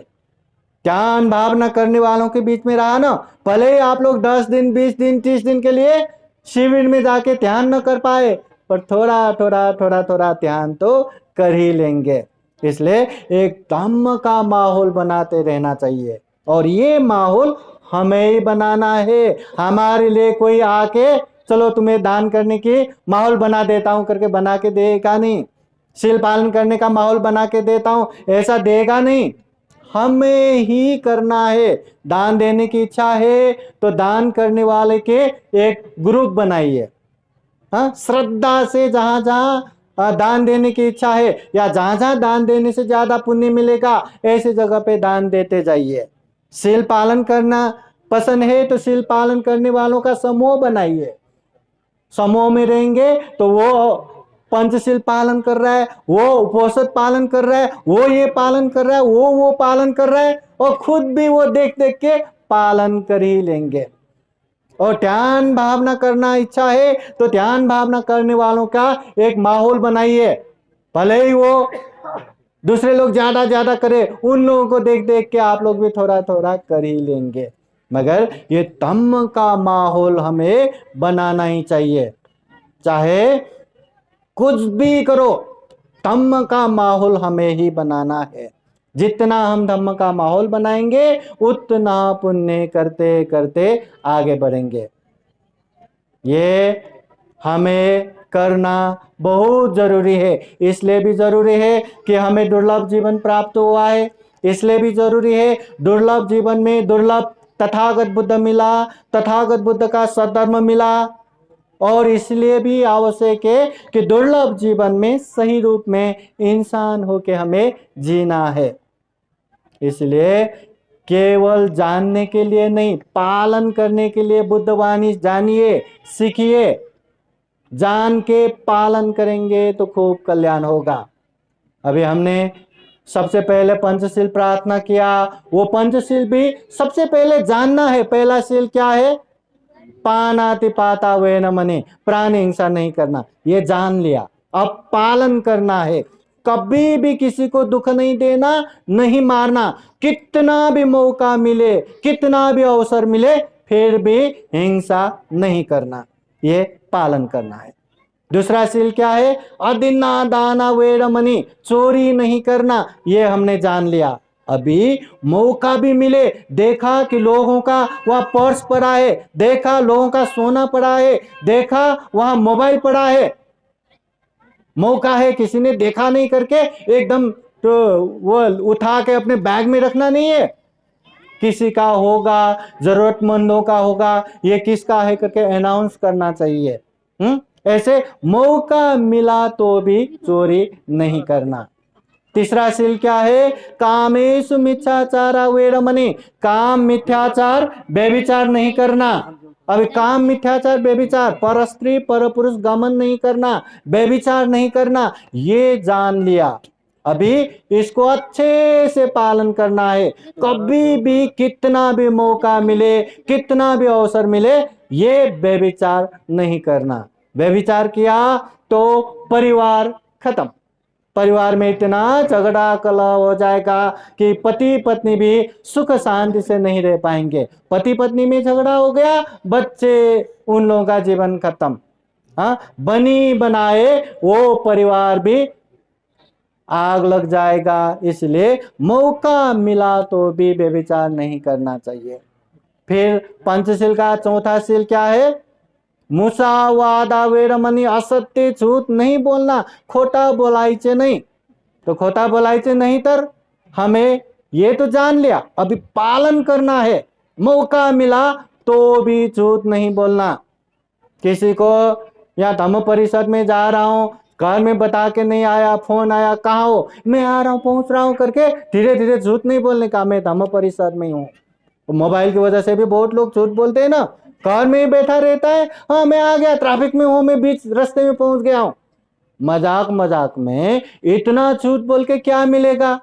ध्यान भावना करने वालों के बीच में रहा ना, भले ही आप लोग 10 दिन 20 दिन 30 दिन के लिए शिविर में जाके ध्यान न कर पाए, पर थोड़ा ध्यान तो कर ही लेंगे। इसलिए एक धम्म का माहौल बनाते रहना चाहिए, और ये माहौल हमें ही बनाना है। हमारे लिए कोई आके चलो तुम्हें दान करने की माहौल बना देता हूं करके बना के देगा नहीं, सील पालन करने का माहौल बना के देता हूं ऐसा देगा नहीं। हमें ही करना है। दान देने की इच्छा है तो दान करने वाले के एक ग्रुप बनाइए। हाँ, श्रद्धा से जहां जहां दान देने की इच्छा है, या जहां जहां दान देने से ज्यादा पुण्य मिलेगा, ऐसे जगह पे दान देते जाइए। सील पालन करना पसंद है तो सील पालन करने वालों का समूह बनाइए। समूह में रहेंगे तो वो पंचशील पालन कर रहा है, वो उपवास पालन कर रहा है, वो ये पालन कर रहा है, वो पालन कर रहा है, और खुद भी वो देख देख के पालन कर ही लेंगे। और ध्यान भावना करना इच्छा है तो ध्यान भावना करने वालों का एक माहौल बनाइए। भले ही वो दूसरे लोग ज्यादा करे, उन लोगों को देख देख के आप लोग भी थोड़ा थोड़ा कर ही लेंगे। मगर ये धम्म का माहौल हमें बनाना ही चाहिए। चाहे कुछ भी करो, धम्म का माहौल हमें ही बनाना है। जितना हम धम्म का माहौल बनाएंगे उतना पुण्य करते करते आगे बढ़ेंगे। ये हमें करना बहुत जरूरी है। इसलिए भी जरूरी है कि हमें दुर्लभ जीवन प्राप्त हुआ है, इसलिए भी जरूरी है दुर्लभ जीवन में दुर्लभ तथागत बुद्ध मिला, तथागत बुद्ध का सद्धर्म मिला, और इसलिए भी आवश्यक है कि दुर्लभ जीवन में सही रूप में इंसान होके हमें जीना है। इसलिए केवल जानने के लिए नहीं, पालन करने के लिए बुद्धवाणी जानिए, सीखिए। जान के पालन करेंगे तो खूब कल्याण होगा। अभी हमने सबसे पहले पंचशील प्रार्थना किया, वो पंचशील भी सबसे पहले जानना है। पहला शील क्या है? पानाति पाता वेन मनि, प्राणी हिंसा नहीं करना, ये जान लिया। अब पालन करना है, कभी भी किसी को दुख नहीं देना, नहीं मारना। कितना भी मौका मिले, कितना भी अवसर मिले, फिर भी हिंसा नहीं करना, ये पालन करना है। दूसरा शील क्या है? अदिन्ना दाना वेरमणि, चोरी नहीं करना, ये हमने जान लिया। अभी मौका भी मिले, देखा कि लोगों का वहां पर्स पड़ा है, देखा लोगों का सोना पड़ा है, देखा वहां मोबाइल पड़ा है, मौका है, किसी ने देखा नहीं करके एकदम तो वो उठा के अपने बैग में रखना नहीं है। किसी का होगा, जरूरतमंदों का होगा, ये किसका है करके अनाउंस करना चाहिए। ऐसे मौका मिला तो भी चोरी नहीं करना। तीसरा शील क्या है? कामेषु मिथ्याचारा वेरमणि, काम मिथ्याचार व्यभिचार नहीं करना। अभी काम मिथ्याचार व्यभिचार, पर स्त्री पर पुरुष गमन नहीं करना, व्यभिचार नहीं करना, ये जान लिया। अभी इसको अच्छे से पालन करना है। कभी भी कितना भी मौका मिले, कितना भी अवसर मिले, ये व्यभिचार नहीं करना। व्यभिचार किया तो परिवार खत्म। परिवार में इतना झगड़ा कलह हो जाएगा कि पति पत्नी भी सुख शांति से नहीं रह पाएंगे। पति पत्नी में झगड़ा हो गया, बच्चे, उन लोगों का जीवन खत्म। हाँ, बनी बनाए वो परिवार भी आग लग जाएगा। इसलिए मौका मिला तो भी व्यभिचार नहीं करना चाहिए। फिर पंचशील का चौथा शील क्या है? मुसावादा वेरमणि, असत्य झूठ नहीं बोलना, खोटा बोलायचे नहीं। तो खोटा बोलायचे नहीं तर हमें ये तो जान लिया, अभी पालन करना है। मौका मिला तो भी झूठ नहीं बोलना। किसी को या धम्म परिषद में जा रहा हूं, घर में बता के नहीं आया, फोन आया, कहाँ हो? मैं आ रहा हूं, पहुंच रहा हूं करके धीरे धीरे झूठ नहीं बोलने का, मैं धम्म परिषद में हूँ। मोबाइल की वजह से भी बहुत लोग झूठ बोलते हैं ना। कार में ही बैठा रहता है, हाँ मैं आ गया, ट्रैफिक में हूं, मैं बीच रास्ते में पहुंच गया हूं। मजाक मजाक में इतना झूठ बोल के क्या मिलेगा?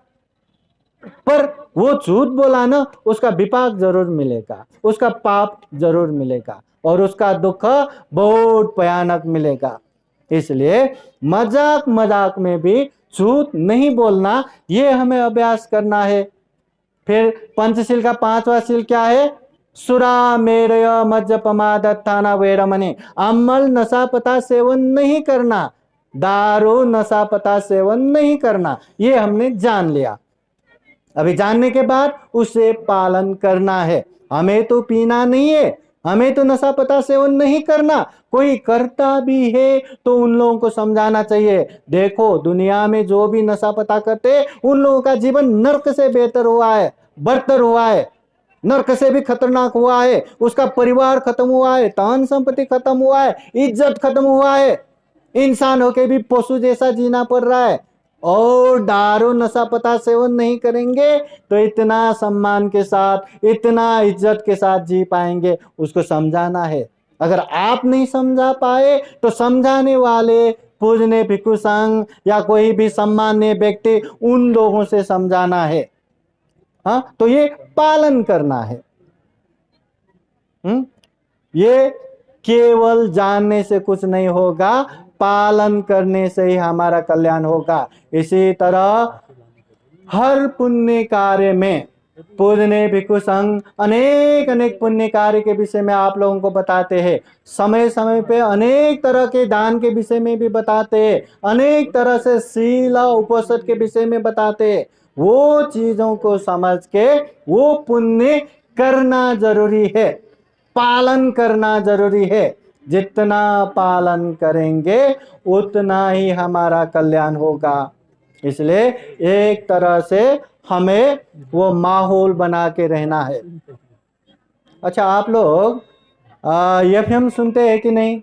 पर वो झूठ बोला ना, उसका विपाक जरूर मिलेगा, उसका पाप जरूर मिलेगा और उसका दुख बहुत भयानक मिलेगा। इसलिए मजाक मजाक में भी झूठ नहीं बोलना, ये हमें अभ्यास करना है। फिर पंचशील का पांचवा शील क्या है? सुरा मेरय मज्जपमादत्थाना वेरमणि, अमल नशा पता सेवन नहीं करना, दारू नशा पता सेवन नहीं करना, ये हमने जान लिया। अभी जानने के बाद उसे पालन करना है। हमें तो पीना नहीं है, हमें तो नशा पता सेवन नहीं करना। कोई करता भी है तो उन लोगों को समझाना चाहिए, देखो दुनिया में जो भी नशा पता करते उन लोगों का जीवन नर्क से बेहतर हुआ है, बदतर हुआ है, नर्क से भी खतरनाक हुआ है। उसका परिवार खत्म हुआ है, धन संपत्ति खत्म हुआ है, इज्जत खत्म हुआ है, इंसान होके भी पशु जैसा जीना पड़ रहा है। और दारू नशा पता सेवन नहीं करेंगे तो इतना सम्मान के साथ, इतना इज्जत के साथ जी पाएंगे, उसको समझाना है। अगर आप नहीं समझा पाए तो समझाने वाले पूजने भिक्षु संघ या कोई भी सम्मान्य व्यक्ति, उन लोगों से समझाना है। हाँ, तो ये पालन करना है। ये केवल जानने से कुछ नहीं होगा, पालन करने से ही हमारा कल्याण होगा। इसी तरह हर पुण्य कार्य में पूजने भिक्षु संघ अनेक अनेक पुण्य कार्य के विषय में आप लोगों को बताते हैं, समय समय पे अनेक तरह के दान के विषय में भी बताते हैं, अनेक तरह से शील उपवास के विषय में बताते हैं। वो चीजों को समझ के वो पुण्य करना जरूरी है, पालन करना जरूरी है। जितना पालन करेंगे उतना ही हमारा कल्याण होगा। इसलिए एक तरह से हमें वो माहौल बना के रहना है। अच्छा, आप लोग एफएम सुनते हैं कि नहीं?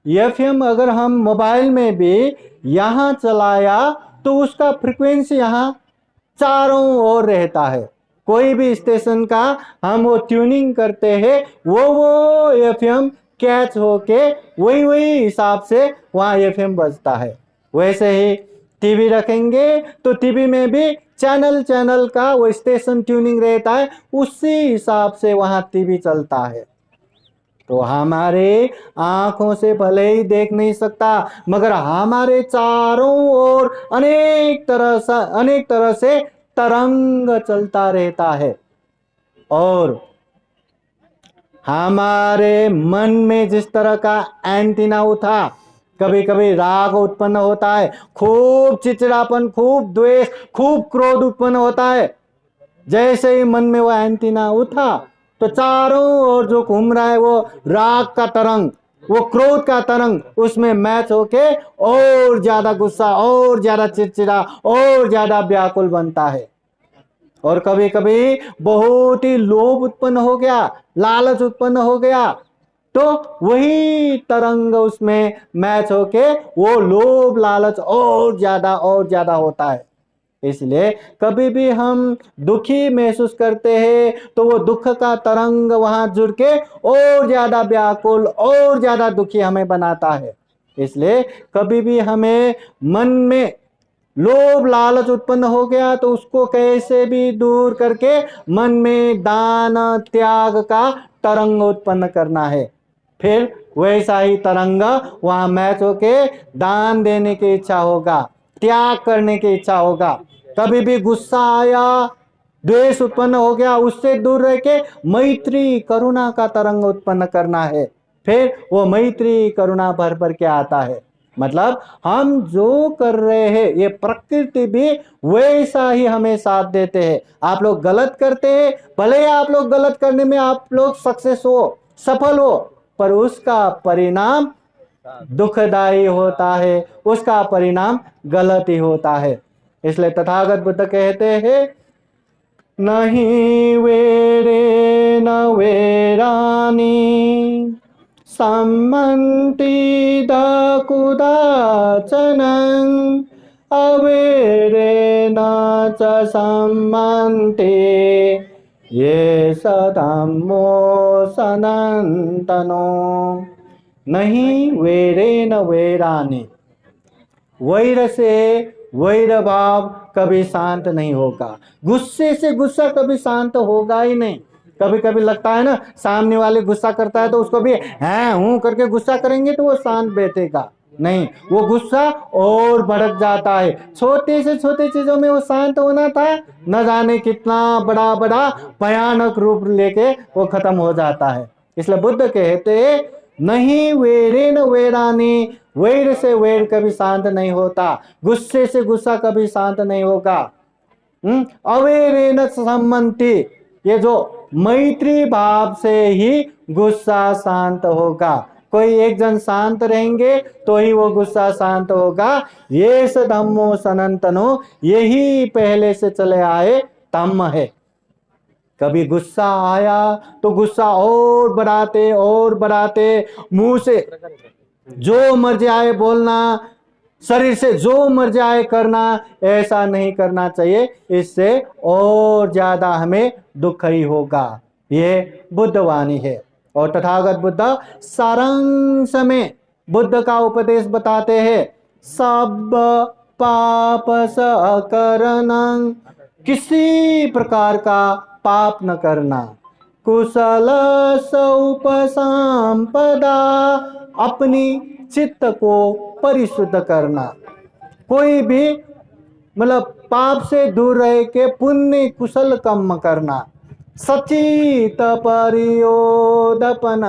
एफएम अगर हम मोबाइल में भी यहाँ चलाया तो उसका फ्रीक्वेंसी यहाँ चारों ओर रहता है। कोई भी स्टेशन का हम वो ट्यूनिंग करते हैं, वो एफएम कैच होके वही हिसाब से वहाँ एफएम बजता है। वैसे ही टीवी रखेंगे तो टीवी में भी चैनल का वो स्टेशन ट्यूनिंग रहता है, उसी हिसाब से वहाँ टीवी चलता है। तो हमारे आंखों से भले ही देख नहीं सकता, मगर हमारे चारों ओर अनेक तरह से तरंग चलता रहता है। और हमारे मन में जिस तरह का एंटीना उठा, कभी कभी राग उत्पन्न होता है, खूब चिड़चिड़ापन, खूब द्वेष, खूब क्रोध उत्पन्न होता है। जैसे ही मन में वो एंटीना उठा तो चारों ओर जो घूम रहा है वो राग का तरंग, वो क्रोध का तरंग, उसमें मैच होके और ज्यादा गुस्सा, और ज्यादा चिड़चिड़ा, और ज्यादा व्याकुल बनता है। और कभी कभी बहुत ही लोभ उत्पन्न हो गया, लालच उत्पन्न हो गया, तो वही तरंग उसमें मैच होके वो लोभ लालच और ज्यादा होता है। इसलिए कभी भी हम दुखी महसूस करते हैं तो वो दुख का तरंग वहां जुड़ के और ज्यादा व्याकुल, और ज्यादा दुखी हमें बनाता है। इसलिए कभी भी हमें मन में लोभ लालच उत्पन्न हो गया तो उसको कैसे भी दूर करके मन में दान त्याग का तरंग उत्पन्न करना है। फिर वैसा ही तरंग वहां मैच होके दान देने की इच्छा होगा, त्याग करने की इच्छा होगा। कभी भी गुस्सा आया, द्वेष उत्पन्न हो गया, उससे दूर रह के मैत्री करुणा का तरंग उत्पन्न करना है। फिर वो मैत्री करुणा भर भर के आता है। मतलब हम जो कर रहे हैं ये प्रकृति भी वैसा ही हमें साथ देते हैं। आप लोग गलत करते हैं, भले आप लोग गलत करने में आप लोग सक्सेस हो, सफल हो, पर उसका परिणाम दुखदायी होता है, उसका परिणाम गलत ही होता है। इसलिए तथागत बुद्ध कहते हैं, नहीं वेरे न वेरानी सम्मन्ति दकुदाचनं अवेरे न च सम्मन्ति ये सधम्मो सनातनो। नहीं वेरे न वेरानी, वैर से वैर भाव कभी शांत नहीं होगा। गुस्से से गुस्सा कभी शांत होगा ही नहीं। कभी कभी लगता है ना, सामने वाले गुस्सा करता है तो उसको भी हैं हूं करके गुस्सा करेंगे तो वो शांत बैठेगा, नहीं, वो गुस्सा और भड़क जाता है। छोटे से छोटे चीजों में वो शांत होना था, न जाने कितना बड़ा बड़ा भयानक रूप लेके वो खत्म हो जाता है। इसलिए बुद्ध कहते नहीं वेरे न वेरानी, वैर से वैर कभी शांत नहीं होता, गुस्से से गुस्सा कभी शांत नहीं होगा। अवेरे न सम्मति, ये जो मैत्री भाव से ही गुस्सा शांत होगा। कोई एक जन शांत रहेंगे तो ही वो गुस्सा शांत होगा। ये धम्मो सनातनो, यही पहले से चले आए धम्म है। कभी गुस्सा आया तो गुस्सा और बढ़ाते मुंह से जो मर्जी आए बोलना, शरीर से जो मर्जी आए करना, ऐसा नहीं करना चाहिए। इससे और ज्यादा हमें दुख ही होगा। ये बुद्ध वाणी है। और तथागत बुद्ध सारांश में बुद्ध का उपदेश बताते हैं, सब पाप सकरणं, किसी प्रकार का पाप न करना, कुशल उपसंपदा, अपनी चित्त को परिशुद्ध करना। कोई भी मतलब पाप से दूर रह के पुण्य कुशल कर्म करना। सचित परियोदपन,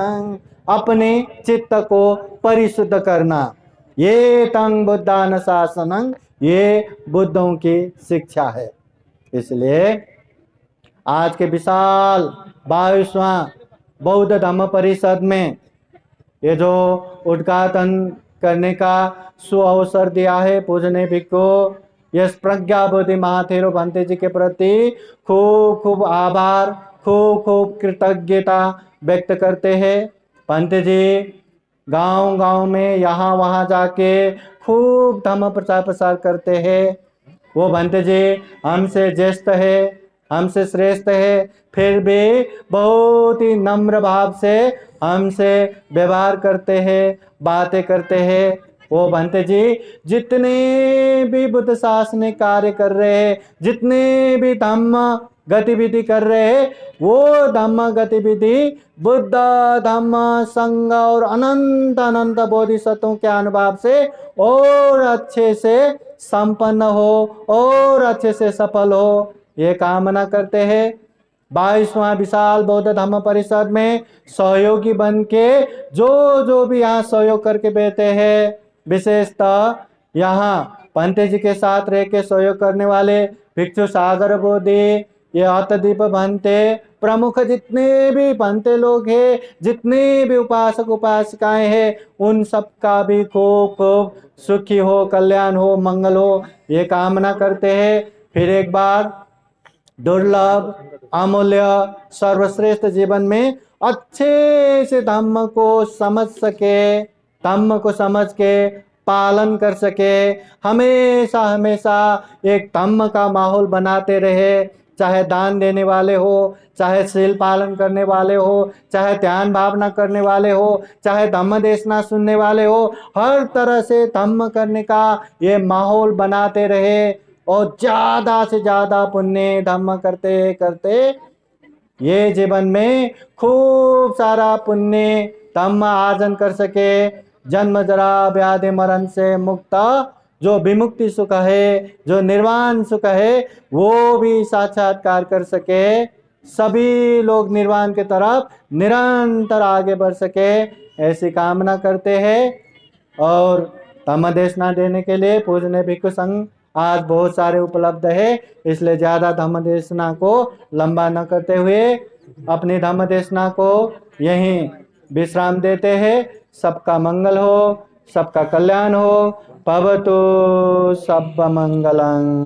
अपने चित्त को परिशुद्ध करना। ये तंग बुद्धान शासनं, ये बुद्धों की शिक्षा है। इसलिए आज के विशाल 22वां बौद्ध धम्म परिषद में ये जो उद्घाटन करने का सुअवसर दिया है पूजनीय भिक्खु यस प्रज्ञा बुद्धि महाथेरो भंते जी के प्रति खूब खूब आभार, खूब खूब कृतज्ञता व्यक्त करते हैं। भंते जी गांव गांव में यहाँ वहाँ जाके खूब धम्म प्रचार प्रसार करते हैं। वो भंते जी हमसे ज्येष्ठ है, हमसे श्रेष्ठ है, फिर भी बहुत ही नम्र भाव से हमसे व्यवहार करते हैं, बातें करते हैं। वो भंते जी जितने भी बुद्ध शासनिक कार्य कर रहे हैं, जितने भी धम्म गतिविधि कर रहे हैं, वो धम्म गतिविधि बुद्ध धम्म संघ और अनंत अनंत बोधिसत्वों के अनुभव से और अच्छे से संपन्न हो और अच्छे से सफल हो, ये कामना करते हैं। 22वां विशाल बौद्ध धम्म परिषद में सहयोगी बन के जो भी यहाँ सहयोग करके बैठे हैं, विशेषतः यहाँ पंते जी के साथ रह के सहयोग करने वाले भिक्षु सागर बोधि, ये अतदीप भंते प्रमुख जितने भी भंते लोग हैं, जितने भी उपासक उपासिकाएं हैं, उन सब का भी खूब खूब सुखी हो, कल्याण हो, मंगल हो, ये कामना करते हैं। फिर एक बार दुर्लभ अमूल्य सर्वश्रेष्ठ जीवन में अच्छे से धम्म को समझ सके, धम्म को समझ के पालन कर सके, हमेशा हमेशा एक धम्म का माहौल बनाते रहे। चाहे दान देने वाले हो, चाहे शील पालन करने वाले हो, चाहे ध्यान भावना करने वाले हो, चाहे धम्म देशना सुनने वाले हो, हर तरह से धम्म करने का ये माहौल बनाते रहे और ज्यादा से ज्यादा पुण्य धम्म करते करते ये जीवन में खूब सारा पुण्य धम्म आर्जन कर सके। जन्म जरा व्याधि मरण से मुक्त जो विमुक्ति सुख है, जो निर्वाण सुख है, वो भी साक्षात्कार कर सके। सभी लोग निर्वाण के तरफ निरंतर आगे बढ़ सके, ऐसी कामना करते हैं। और धम्म देशना देने के लिए पूजनीय भिक्षु संघ आज बहुत सारे उपलब्ध है, इसलिए ज्यादा धम्म देशना को लंबा न करते हुए अपनी धम्म देशना को यहीं विश्राम देते हैं। सबका मंगल हो, सबका कल्याण हो। भवतु सब मंगलम्।